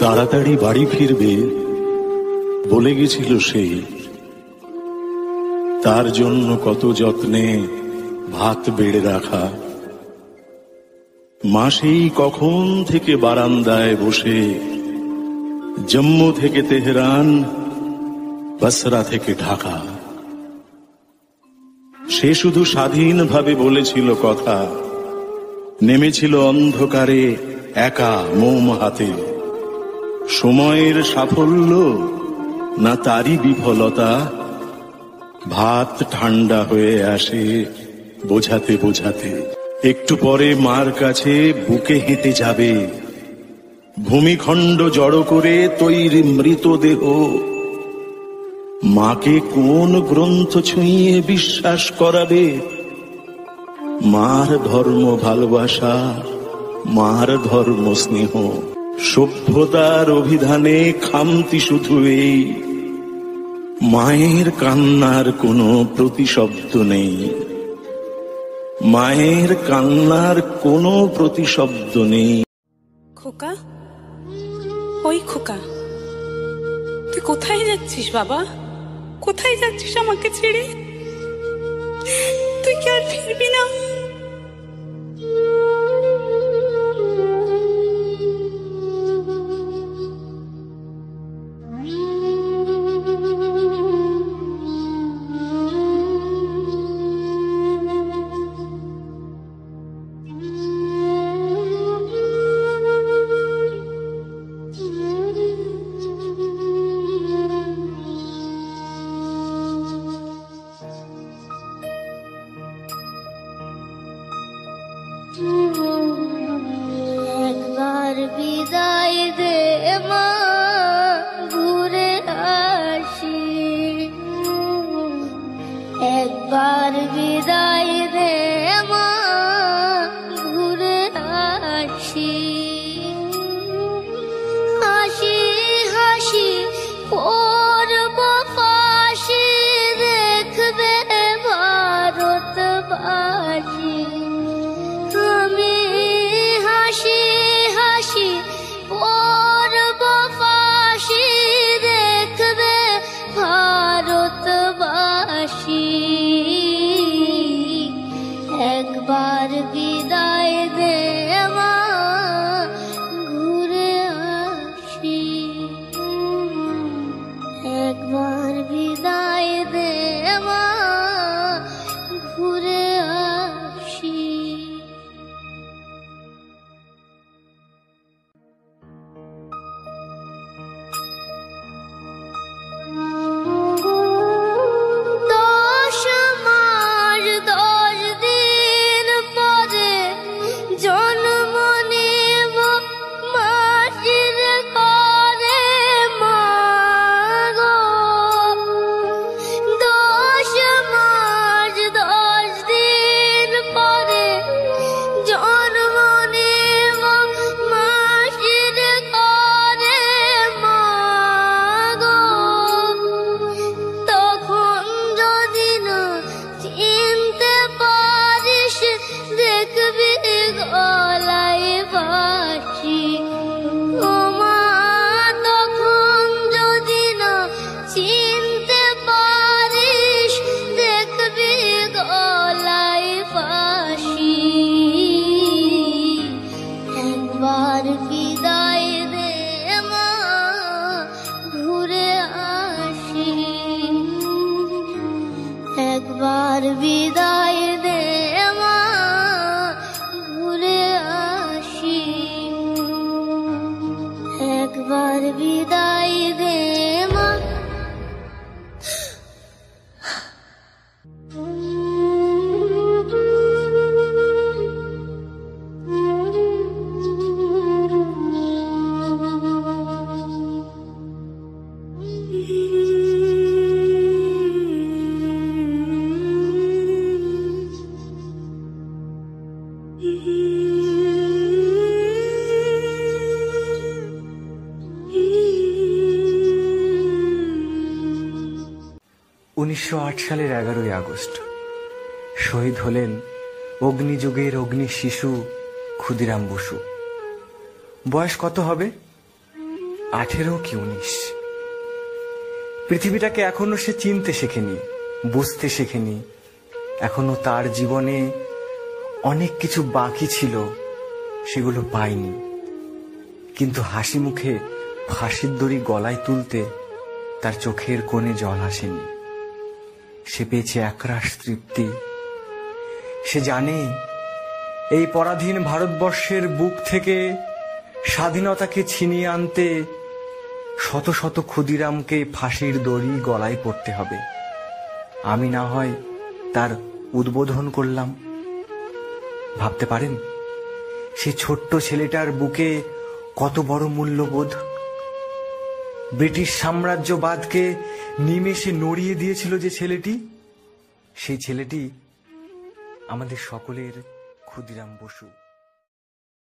তাড়াতাড়ি বাড়ি ফিরবে বলে গেছিল সে। তার জন্য কত যত্নে ভাত বেড়ে রাখা। মা সেই কখন থেকে বারান্দায় বসে, জম্মু থেকে তেহরান, বসরা থেকে ঢাকা। সে শুধু স্বাধীনভাবে বলেছিল কথা, নেমেছিল অন্ধকারে একা মোম হাতে। সময়ের সাফল্য না তারই বিফলতা, ভাত ঠান্ডা হয়ে আসে বোঝাতে বোঝাতে। একটু পরে মার কাছে বুকে হেঁটে যাবে, ভূমিখণ্ড জড়ো করে তৈরি মৃতদেহ। মাকে কোন গ্রন্থ ছুঁয়ে বিশ্বাস করাবে? মার ধর্ম ভালোবাসা, মার ধর্ম স্নেহ। সভ্যতার অভিধানে খামতি শুধু এই, মায়ের কান্নার কোনো প্রতিশব্দ নেই। মায়ের কান্নার কোনো প্রতিশব্দ নেই। খোকা, ওই খোকা, তুই কোথায় যাচ্ছিস বাবা? কোথায় যাচ্ছিস আমাকে ছেড়ে? তুই কি আর ফিরবি না? একবার বিদায় দে মা, ঘুরে আসি। একবার বিদায় দে মা, ঘুরে আসি। হাসি হাসি করব ফাঁসি, দেখবে ভারতবাসী। আমি হাসি হাসি করব ফাঁসি, দেখবে ভারতবাসী। একবার বিদায় দে মা, ঘুরে আসি। একবার বিদায় দে মা, ঘুরে আসি। দশ মাস 10 দিন পরে জন্ম নেব মাসির ঘরে মা গো। 10 মাস 10 দিন পরে জন্ম নেব মাসির ঘরে মা গো। তখন যদি না চিনতে পারিস, দেখবি গলায় বাঁশি। ও মা, তখন যদি না চিনতে পারিস, দেখবি গলায় বাঁশি। একবার বিদায় দে মা, ঘুরে আসি। একবার বিদায় দে মা, ঘুরে আসি। একবার বিদায় দে মা। 1908 সালের 11ই আগস্ট শহীদ হলেন অগ্নিযুগের অগ্নি শিশু ক্ষুদিরাম বসু। বয়স কত হবে? 18 কি 19। পৃথিবীটাকে এখনো সে চিনতে শেখেনি, বুঝতে শেখেনি। এখনো তার জীবনে অনেক কিছু বাকি ছিল, সেগুলো পায়নি। কিন্তু হাসি মুখে ফাঁসির দড়ি গলায় তুলতে তার চোখের কোণে জল আসেনি। সে পেয়েছে একরাশ তৃপ্তি। সে জানে এই পরাধীন ভারতবর্ষের বুক থেকে স্বাধীনতাকে ছিনিয়ে আনতে শত শত ক্ষুদিরামকে ফাঁসির দড়ি গলায় পড়তে হবে। আমি না হয় তার উদ্বোধন করলাম। ভাবতে পারেন সেই ছোট্ট ছেলেটার বুকে কত বড় মূল্যবোধ। ব্রিটিশ সাম্রাজ্যবাদকে নিমেষে নড়িয়ে দিয়েছিল যে ছেলেটি, সেই ছেলেটি আমাদের সকলের ক্ষুদিরাম বসু।